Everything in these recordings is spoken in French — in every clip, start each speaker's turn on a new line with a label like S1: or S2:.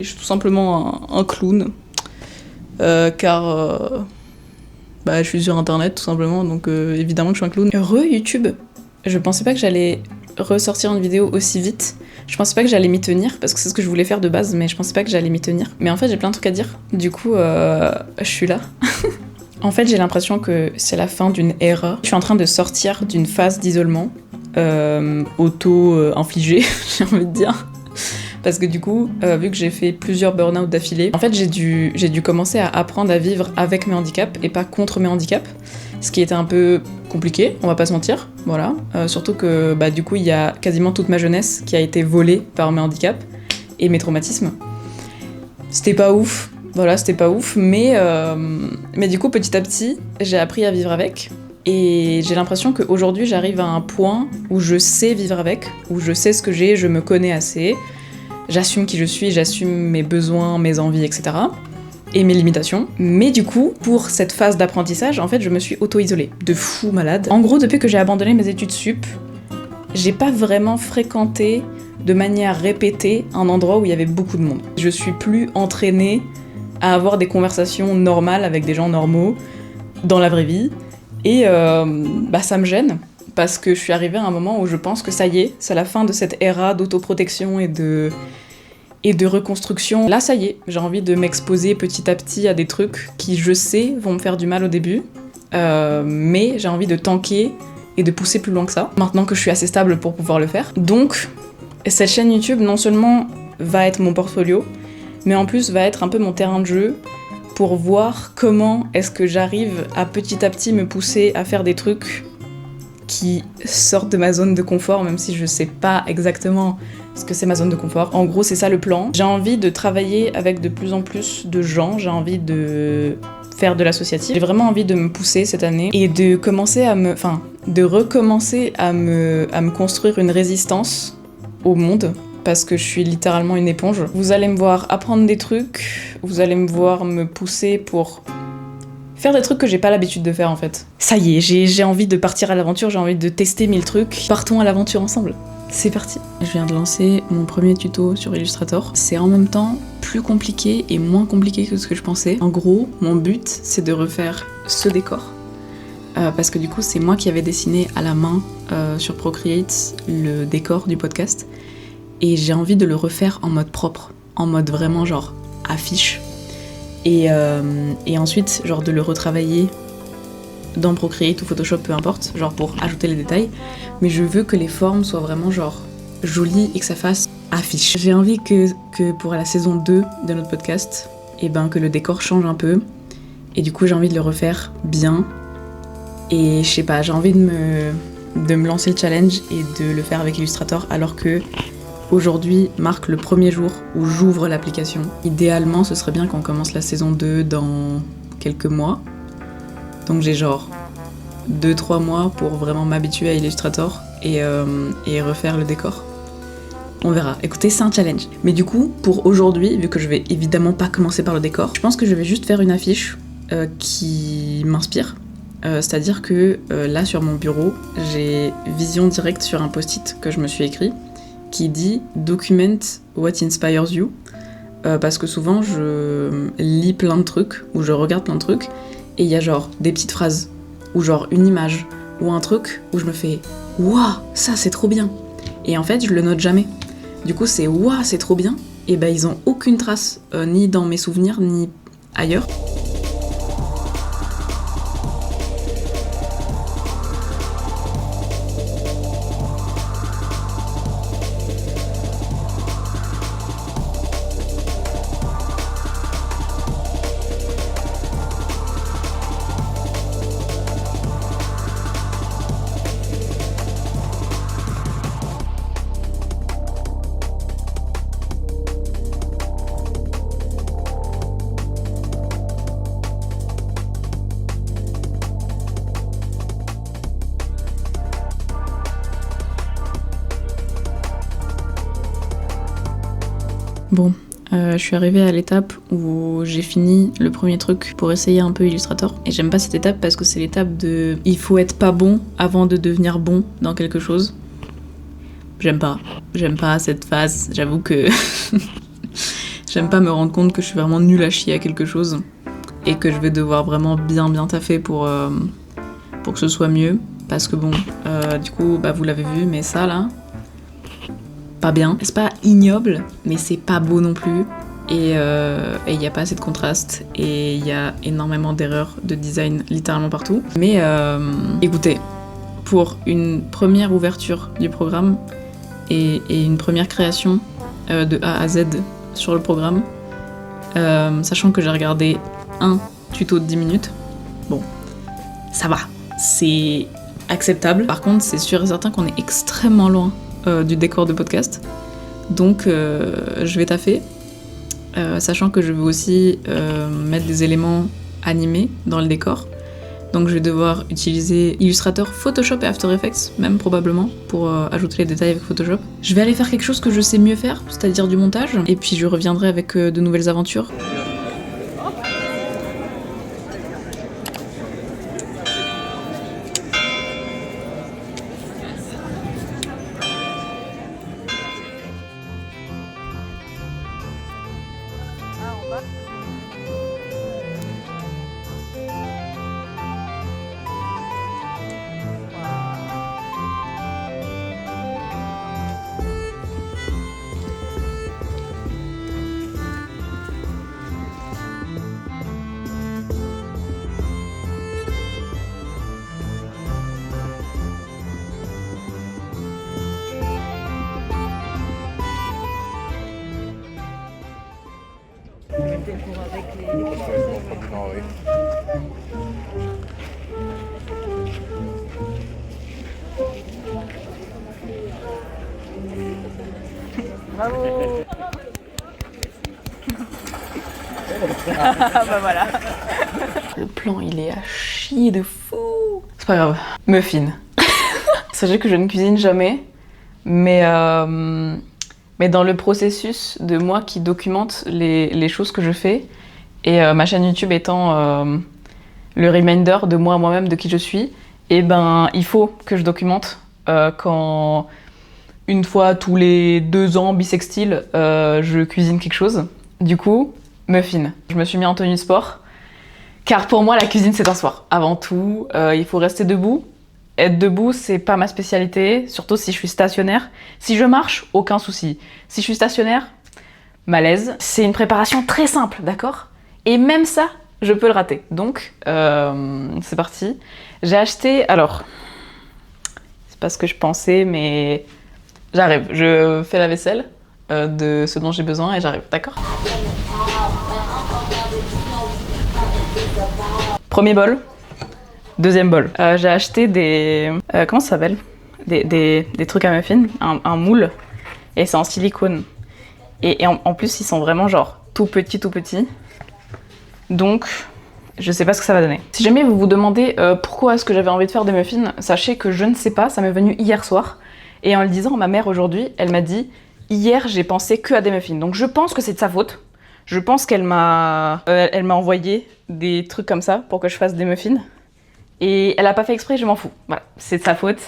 S1: Je suis tout simplement un clown, car je suis sur internet tout simplement, donc évidemment que je suis un clown. YouTube, je pensais pas que j'allais ressortir une vidéo aussi vite. Je pensais pas que j'allais m'y tenir, parce que c'est ce que je voulais faire de base, mais je pensais pas que j'allais m'y tenir. Mais en fait, j'ai plein de trucs à dire, du coup, je suis là. En fait, j'ai l'impression que c'est la fin d'une ère. Je suis en train de sortir d'une phase d'isolement, auto-infligée, j'ai envie de dire. Parce que du coup, vu que j'ai fait plusieurs burn-out d'affilée, en fait j'ai dû commencer à apprendre à vivre avec mes handicaps et pas contre mes handicaps. Ce qui était un peu compliqué, on va pas se mentir, voilà. Surtout que du coup il y a quasiment toute ma jeunesse qui a été volée par mes handicaps et mes traumatismes. C'était pas ouf, voilà, c'était pas ouf, mais du coup petit à petit j'ai appris à vivre avec. Et j'ai l'impression qu'aujourd'hui j'arrive à un point où je sais vivre avec, où je sais ce que j'ai, je me connais assez. J'assume qui je suis, j'assume mes besoins, mes envies, etc. Et mes limitations. Mais du coup, pour cette phase d'apprentissage, en fait, je me suis auto-isolée. De fou malade. En gros, depuis que j'ai abandonné mes études sup, j'ai pas vraiment fréquenté de manière répétée un endroit où il y avait beaucoup de monde. Je suis plus entraînée à avoir des conversations normales avec des gens normaux dans la vraie vie. Et ça me gêne. Parce que je suis arrivée à un moment où je pense que ça y est, c'est la fin de cette ère d'autoprotection et de reconstruction. Là, ça y est, j'ai envie de m'exposer petit à petit à des trucs qui, je sais, vont me faire du mal au début, mais j'ai envie de tanker et de pousser plus loin que ça, maintenant que je suis assez stable pour pouvoir le faire. Donc, cette chaîne YouTube, non seulement va être mon portfolio, mais en plus va être un peu mon terrain de jeu pour voir comment est-ce que j'arrive à petit me pousser à faire des trucs qui sortent de ma zone de confort, même si je sais pas exactement ce que c'est ma zone de confort. En gros, c'est ça le plan. J'ai envie de travailler avec de plus en plus de gens, j'ai envie de faire de l'associatif. J'ai vraiment envie de me pousser cette année et de recommencer à me construire une résistance au monde, parce que je suis littéralement une éponge. Vous allez me voir apprendre des trucs, vous allez me voir me pousser pour faire des trucs que j'ai pas l'habitude de faire en fait. Ça y est, j'ai envie de partir à l'aventure, j'ai envie de tester 1000 trucs. Partons à l'aventure ensemble. C'est parti. Je viens de lancer mon premier tuto sur Illustrator. C'est en même temps plus compliqué et moins compliqué que ce que je pensais. En gros, mon but, c'est de refaire ce décor. Parce que du coup, c'est moi qui avais dessiné à la main sur Procreate le décor du podcast. Et j'ai envie de le refaire en mode propre. En mode vraiment genre affiche. Et ensuite, genre de le retravailler dans Procreate ou Photoshop, peu importe, genre pour ajouter les détails. Mais je veux que les formes soient vraiment genre jolies et que ça fasse affiche. J'ai envie que pour la saison 2 de notre podcast, que le décor change un peu. Et du coup, j'ai envie de le refaire bien. Et je sais pas, j'ai envie de me lancer le challenge et de le faire avec Illustrator, alors que aujourd'hui marque le premier jour où j'ouvre l'application. Idéalement, ce serait bien qu'on commence la saison 2 dans quelques mois. Donc j'ai genre 2-3 mois pour vraiment m'habituer à Illustrator et refaire le décor. On verra. Écoutez, c'est un challenge. Mais du coup, pour aujourd'hui, vu que je vais évidemment pas commencer par le décor, je pense que je vais juste faire une affiche qui m'inspire. C'est-à-dire que là, sur mon bureau, j'ai vision directe sur un post-it que je me suis écrit, qui dit « Document what inspires you », parce que souvent je lis plein de trucs, ou je regarde plein de trucs, et il y a genre des petites phrases, ou genre une image, ou un truc où je me fais « Waouh, ça c'est trop bien !» Et en fait je le note jamais. Du coup c'est « Waouh, c'est trop bien !» Et ils ont aucune trace, ni dans mes souvenirs, ni ailleurs. Bon, je suis arrivée à l'étape où j'ai fini le premier truc pour essayer un peu Illustrator. Et j'aime pas cette étape parce que c'est l'étape de il faut être pas bon avant de devenir bon dans quelque chose. J'aime pas cette phase, j'avoue que J'aime pas me rendre compte que je suis vraiment nulle à chier à quelque chose et que je vais devoir vraiment bien taffer pour que ce soit mieux. Parce que bon, du coup, bah, vous l'avez vu, mais ça là, pas bien. C'est pas ignoble, mais c'est pas beau non plus. Et il y a pas assez de contraste et il y a énormément d'erreurs de design littéralement partout. Mais écoutez, pour une première ouverture du programme et une première création de A à Z sur le programme, sachant que j'ai regardé un tuto de 10 minutes, bon, ça va, c'est acceptable. Par contre, c'est sûr et certain qu'on est extrêmement loin du décor de podcast, donc je vais taffer. Sachant que je veux aussi mettre des éléments animés dans le décor. Donc je vais devoir utiliser Illustrator, Photoshop et After Effects, même probablement, pour ajouter les détails avec Photoshop. Je vais aller faire quelque chose que je sais mieux faire, c'est-à-dire du montage, et puis je reviendrai avec de nouvelles aventures.
S2: Bravo.
S1: Bah voilà. Le plan il est à chier de fou. C'est pas grave. Muffin. Sachez que je ne cuisine jamais, mais dans le processus de moi qui documente les choses que je fais, et ma chaîne YouTube étant le reminder de moi à moi-même de qui je suis, et ben il faut que je documente quand une fois tous les 2 ans bissextile je cuisine quelque chose. Du coup, muffin. Je me suis mis en tenue de sport, car pour moi la cuisine c'est un sport. Avant tout, il faut rester debout. Être debout, c'est pas ma spécialité, surtout si je suis stationnaire. Si je marche, aucun souci. Si je suis stationnaire, malaise. C'est une préparation très simple, d'accord ? Et même ça, je peux le rater. Donc, c'est parti. J'ai acheté... Alors, c'est pas ce que je pensais, mais j'arrive. Je fais la vaisselle de ce dont j'ai besoin et j'arrive, d'accord ? Premier bol. Deuxième bol. J'ai acheté des... comment ça s'appelle ? Des trucs à muffins, un moule. Et c'est en silicone. Et en plus, ils sont vraiment genre tout petits. Donc, je sais pas ce que ça va donner. Si jamais vous vous demandez pourquoi est-ce que j'avais envie de faire des muffins, sachez que je ne sais pas, ça m'est venu hier soir. Et en le disant, ma mère aujourd'hui, elle m'a dit « Hier, j'ai pensé que à des muffins ». Donc je pense que c'est de sa faute. Je pense qu'elle m'a envoyé des trucs comme ça pour que je fasse des muffins. Et elle a pas fait exprès, je m'en fous. Voilà, c'est de sa faute.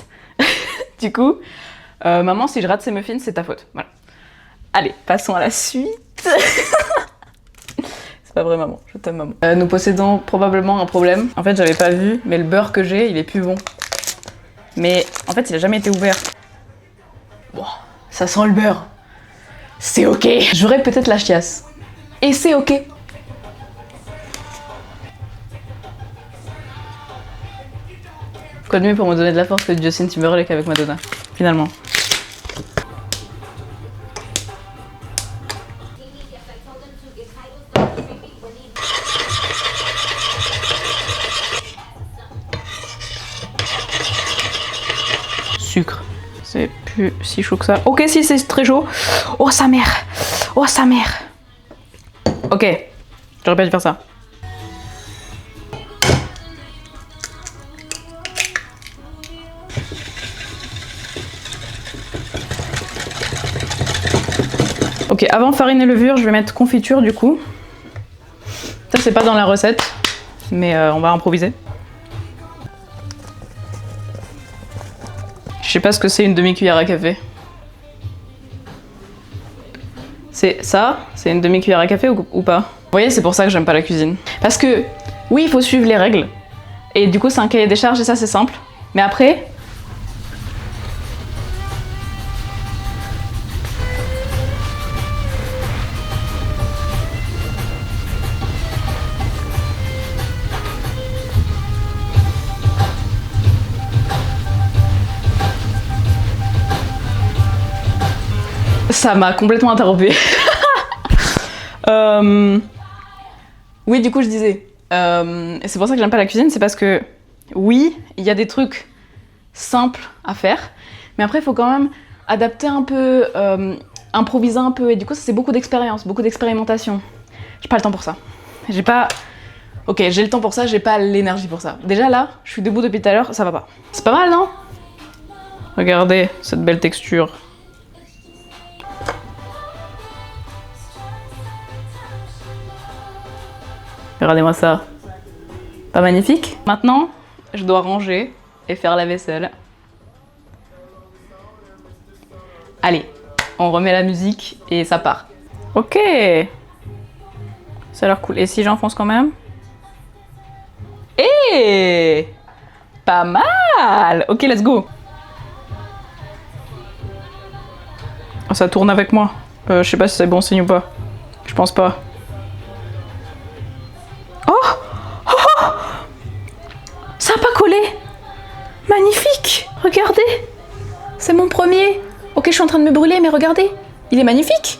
S1: Du coup, maman, si je rate ces muffins, c'est ta faute. Voilà. Allez, passons à la suite. C'est pas vrai, maman. Je t'aime, maman. Nous possédons probablement un problème. En fait, j'avais pas vu, mais le beurre que j'ai, il est plus bon. Mais en fait, il a jamais été ouvert. Bon, ça sent le beurre. C'est ok. J'aurais peut-être la chiasse. Et c'est ok. Quoi de mieux pour me donner de la force que Justin Timberlake avec Madonna, finalement. Sucre. C'est plus si chaud que ça. Ok, si, c'est très chaud. Oh, sa mère. Oh, sa mère. Ok, j'aurais pas dû faire ça. Ok, avant farine et levure, je vais mettre confiture du coup. Ça, c'est pas dans la recette, mais on va improviser. Je sais pas ce que c'est une demi-cuillère à café. C'est ça, c'est une demi-cuillère à café ou pas? Vous voyez, c'est pour ça que j'aime pas la cuisine. Parce que, oui, il faut suivre les règles. Et du coup, c'est un cahier des charges et ça, c'est simple. Mais après... Ça m'a complètement interrompue. Oui, du coup, je disais. C'est pour ça que j'aime pas la cuisine, c'est parce que, oui, il y a des trucs simples à faire, mais après, il faut quand même adapter un peu, improviser un peu, et du coup, ça, c'est beaucoup d'expérience, beaucoup d'expérimentation. J'ai pas le temps pour ça. J'ai pas... Ok, j'ai le temps pour ça, j'ai pas l'énergie pour ça. Déjà, là, je suis debout depuis tout à l'heure, ça va pas. C'est pas mal, non? Regardez cette belle texture. Regardez-moi ça. Pas magnifique? Maintenant, je dois ranger et faire la vaisselle. Allez, on remet la musique et ça part. Ok. Ça a l'air cool. Et si j'enfonce quand même? Eh! Pas mal! Ok, let's go! Oh, ça tourne avec moi. Je sais pas si c'est bon signe ou pas. Je pense pas. Ça a pas collé. Magnifique. Regardez. C'est mon premier. Ok, je suis en train de me brûler, mais regardez. Il est magnifique.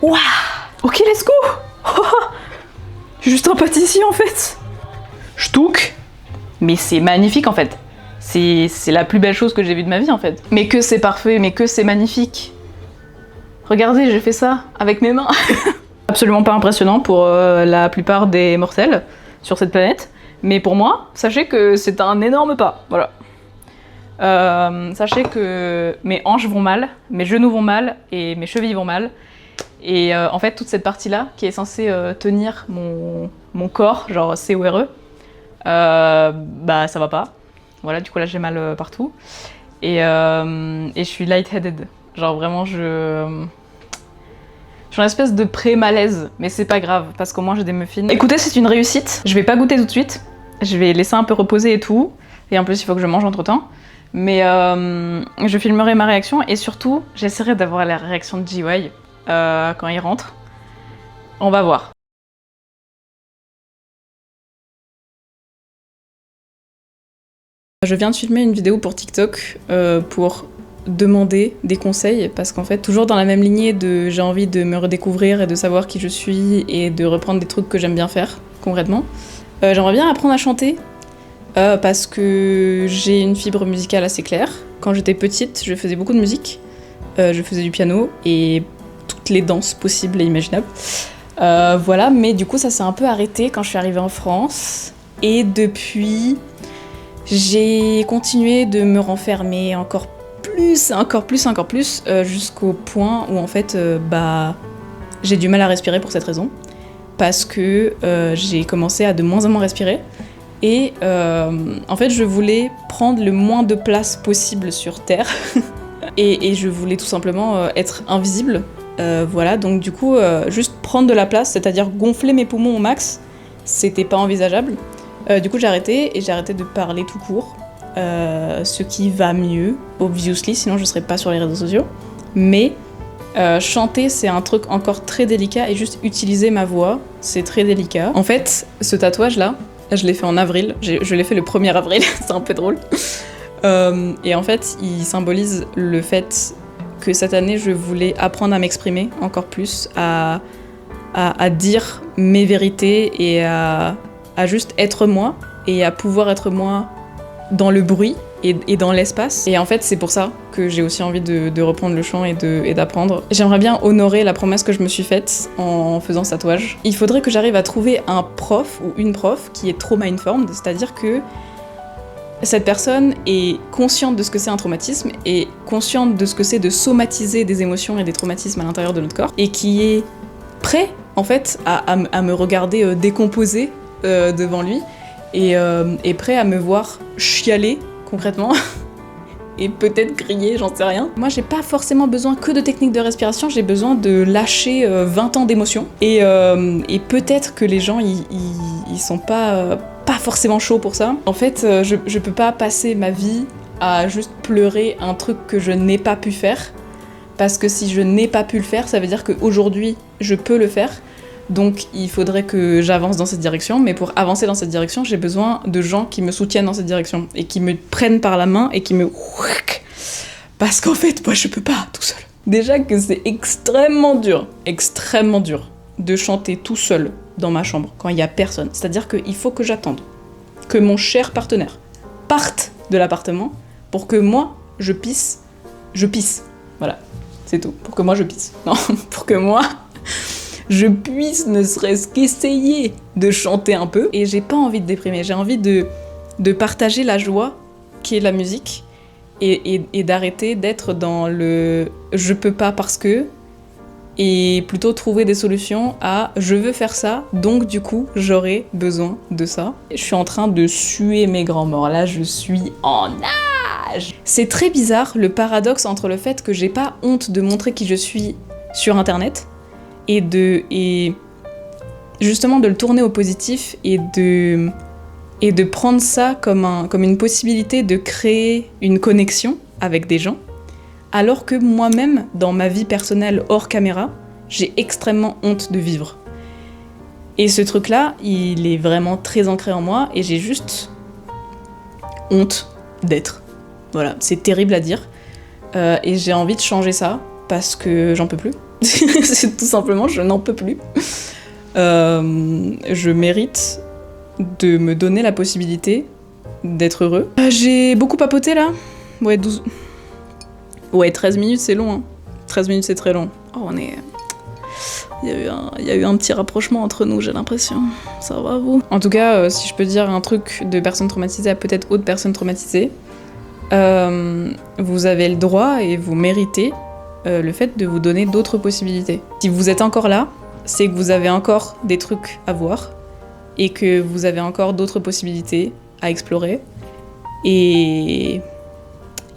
S1: Waouh. Ok, let's go. Je suis juste un pâtissier en fait. J'touque. Mais c'est magnifique en fait. C'est la plus belle chose que j'ai vue de ma vie en fait. Mais que c'est parfait, mais que c'est magnifique. Regardez, j'ai fait ça avec mes mains. Absolument pas impressionnant pour la plupart des mortels sur cette planète. Mais pour moi, sachez que c'est un énorme pas, voilà. Sachez que mes hanches vont mal, mes genoux vont mal et mes chevilles vont mal. Et en fait, toute cette partie-là, qui est censée tenir mon corps, genre C-O-R-E, bah ça va pas. Voilà, du coup là j'ai mal partout. Et je suis lightheaded. Genre vraiment, je suis en espèce de pré-malaise, mais c'est pas grave, parce qu'au moins j'ai des muffins. Écoutez, c'est une réussite. Je vais pas goûter tout de suite. Je vais laisser un peu reposer et tout. Et en plus, il faut que je mange entre-temps. Mais je filmerai ma réaction et surtout, j'essaierai d'avoir la réaction de GY quand il rentre. On va voir. Je viens de filmer une vidéo pour TikTok pour demander des conseils parce qu'en fait, toujours dans la même lignée de j'ai envie de me redécouvrir et de savoir qui je suis et de reprendre des trucs que j'aime bien faire concrètement. J'aimerais bien apprendre à chanter parce que j'ai une fibre musicale assez claire. Quand j'étais petite, je faisais beaucoup de musique. Je faisais du piano et toutes les danses possibles et imaginables. Voilà, mais du coup ça s'est un peu arrêté quand je suis arrivée en France. Et depuis, j'ai continué de me renfermer encore plus, jusqu'au point où en fait, j'ai du mal à respirer pour cette raison. Parce que j'ai commencé à de moins en moins respirer. Et en fait, je voulais prendre le moins de place possible sur Terre. et je voulais tout simplement être invisible. Voilà, donc du coup, juste prendre de la place, c'est-à-dire gonfler mes poumons au max, c'était pas envisageable. Du coup, j'ai arrêté de parler tout court. Ce qui va mieux, obviously, sinon je serais pas sur les réseaux sociaux. Mais chanter, c'est un truc encore très délicat et juste utiliser ma voix, c'est très délicat. En fait, ce tatouage-là, je l'ai fait en avril. Je l'ai fait le 1er avril, c'est un peu drôle. Et en fait, il symbolise le fait que cette année, je voulais apprendre à m'exprimer encore plus, à dire mes vérités et à juste être moi et à pouvoir être moi dans le bruit et dans l'espace. Et en fait, c'est pour ça que j'ai aussi envie de reprendre le chant et d'apprendre. J'aimerais bien honorer la promesse que je me suis faite en faisant ce tatouage. Il faudrait que j'arrive à trouver un prof ou une prof qui est trauma-informed, c'est-à-dire que cette personne est consciente de ce que c'est un traumatisme et consciente de ce que c'est de somatiser des émotions et des traumatismes à l'intérieur de notre corps et qui est prêt, en fait, à me regarder décomposer devant lui et prêt à me voir chialer concrètement et peut-être griller, j'en sais rien. Moi, j'ai pas forcément besoin que de techniques de respiration, j'ai besoin de lâcher 20 ans d'émotions. Et peut-être que les gens, ils sont pas forcément chauds pour ça. En fait, je peux pas passer ma vie à juste pleurer un truc que je n'ai pas pu faire. Parce que si je n'ai pas pu le faire, ça veut dire qu'aujourd'hui, je peux le faire. Donc il faudrait que j'avance dans cette direction, mais pour avancer dans cette direction, j'ai besoin de gens qui me soutiennent dans cette direction, et qui me prennent par la main, et qui me... Parce qu'en fait, moi je peux pas tout seul. Déjà que c'est extrêmement dur de chanter tout seul dans ma chambre, quand il y a personne. C'est-à-dire qu'il faut que j'attende que mon cher partenaire parte de l'appartement pour que moi, je pisse. Voilà, c'est tout. Pour que moi, je pisse. Non, pour que moi, je puisse ne serait-ce qu'essayer de chanter un peu. Et j'ai pas envie de déprimer, j'ai envie de partager la joie qui est la musique et d'arrêter d'être dans le « je peux pas parce que » et plutôt trouver des solutions à « je veux faire ça, donc du coup, j'aurai besoin de ça ». Je suis en train de suer mes grands morts, là je suis en nage. C'est très bizarre le paradoxe entre le fait que j'ai pas honte de montrer qui je suis sur internet et justement de le tourner au positif et de prendre ça comme une possibilité de créer une connexion avec des gens, alors que moi-même, dans ma vie personnelle hors caméra, j'ai extrêmement honte de vivre. Et ce truc-là, il est vraiment très ancré en moi, et j'ai juste honte d'être. Voilà, c'est terrible à dire, et j'ai envie de changer ça, parce que j'en peux plus. C'est tout simplement, je n'en peux plus. Je mérite de me donner la possibilité d'être heureux. J'ai beaucoup papoté là. Ouais, 12... Ouais, 13 minutes c'est long, hein. 13 minutes c'est très long. Oh, on est... Il y a eu un petit rapprochement entre nous, j'ai l'impression. Ça va, vous? En tout cas, si je peux dire un truc de personnes traumatisées à peut-être autre personne traumatisée, vous avez le droit et vous méritez le fait de vous donner d'autres possibilités. Si vous êtes encore là, c'est que vous avez encore des trucs à voir et que vous avez encore d'autres possibilités à explorer et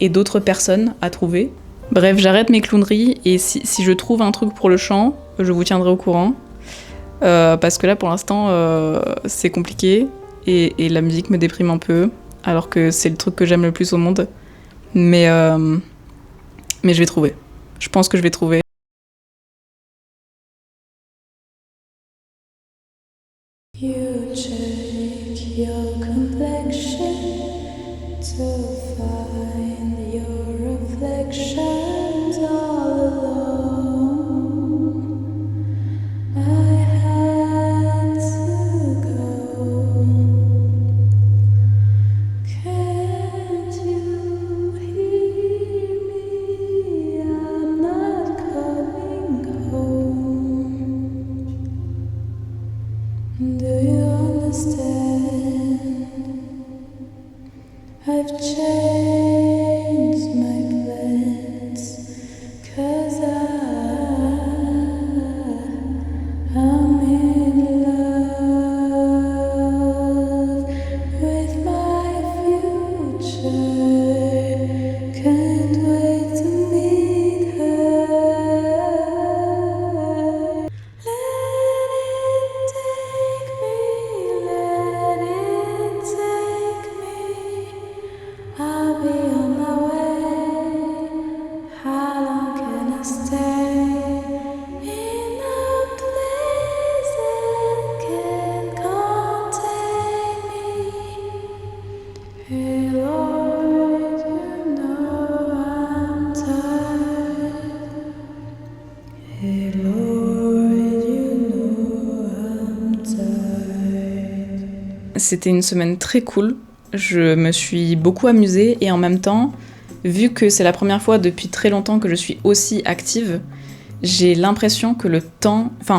S1: d'autres personnes à trouver. Bref, j'arrête mes clowneries et si je trouve un truc pour le chant, je vous tiendrai au courant. Parce que là, pour l'instant, c'est compliqué et la musique me déprime un peu, alors que c'est le truc que j'aime le plus au monde. Mais je vais trouver. Je pense que je vais trouver. You check your complexion to find your reflections all alone. I had to go. Can't you hear me? I'm not coming home. Do you understand? I've changed my plans, 'cause I'm in love with my future. Can't wait to meet her. Let it take me. I'll be on my way. How long can I stay in a place that can't contain me? Hey Lord, you know I'm tired. Hey Lord, you know I'm tired. C'était une semaine très cool. Je me suis beaucoup amusée et en même temps, vu que c'est la première fois depuis très longtemps que je suis aussi active, j'ai l'impression que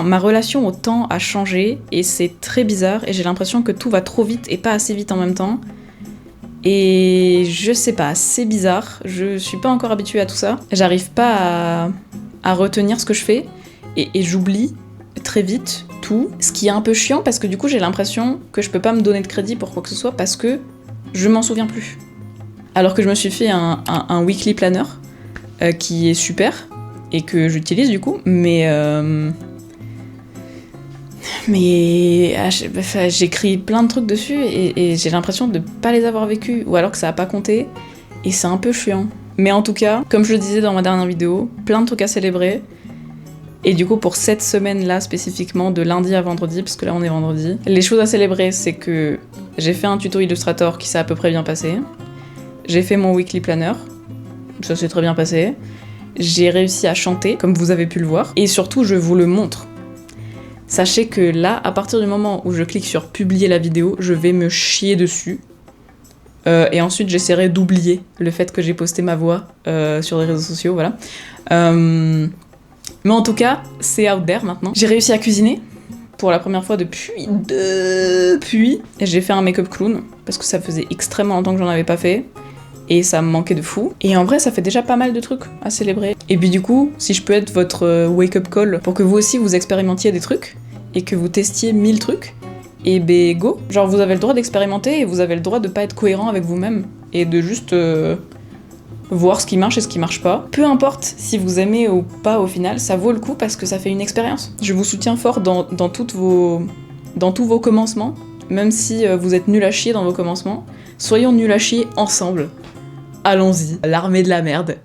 S1: ma relation au temps a changé et c'est très bizarre et j'ai l'impression que tout va trop vite et pas assez vite en même temps. Et je sais pas, c'est bizarre, je suis pas encore habituée à tout ça. J'arrive pas à retenir ce que je fais et j'oublie très vite tout, ce qui est un peu chiant parce que du coup j'ai l'impression que je peux pas me donner de crédit pour quoi que ce soit parce que je m'en souviens plus. Alors que je me suis fait un weekly planner qui est super et que j'utilise du coup, mais j'écris plein de trucs dessus et j'ai l'impression de pas les avoir vécus, ou alors que ça a pas compté, et c'est un peu chiant. Mais en tout cas, comme je le disais dans ma dernière vidéo, plein de trucs à célébrer. Et du coup, pour cette semaine-là spécifiquement, de lundi à vendredi, parce que là on est vendredi, les choses à célébrer, c'est que j'ai fait un tuto Illustrator qui s'est à peu près bien passé. J'ai fait mon weekly planner, ça s'est très bien passé. J'ai réussi à chanter, comme vous avez pu le voir. Et surtout, je vous le montre. Sachez que là, à partir du moment où je clique sur publier la vidéo, je vais me chier dessus. Et ensuite, j'essaierai d'oublier le fait que j'ai posté ma voix sur les réseaux sociaux, voilà. Mais en tout cas, c'est out there maintenant. J'ai réussi à cuisiner pour la première fois depuis. J'ai fait un make-up clown, parce que ça faisait extrêmement longtemps que j'en avais pas fait. Et ça me manquait de fou. Et en vrai, ça fait déjà pas mal de trucs à célébrer. Et puis du coup, si je peux être votre wake-up call pour que vous aussi vous expérimentiez des trucs, et que vous testiez 1000 trucs, et ben go. Genre vous avez le droit d'expérimenter, et vous avez le droit de pas être cohérent avec vous-même, et de juste voir ce qui marche et ce qui marche pas. Peu importe si vous aimez ou pas au final, ça vaut le coup parce que ça fait une expérience. Je vous soutiens fort dans tous vos commencements, même si vous êtes nuls à chier dans vos commencements. Soyons nuls à chier ensemble. Allons-y, l'armée de la merde.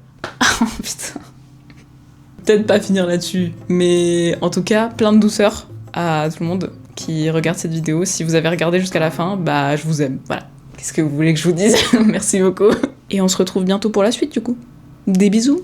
S1: Oh putain. Peut-être pas finir là-dessus, mais en tout cas, plein de douceur à tout le monde qui regarde cette vidéo. Si vous avez regardé jusqu'à la fin, bah je vous aime, voilà. Qu'est-ce que vous voulez que je vous dise? Merci beaucoup. Et on se retrouve bientôt pour la suite du coup. Des bisous.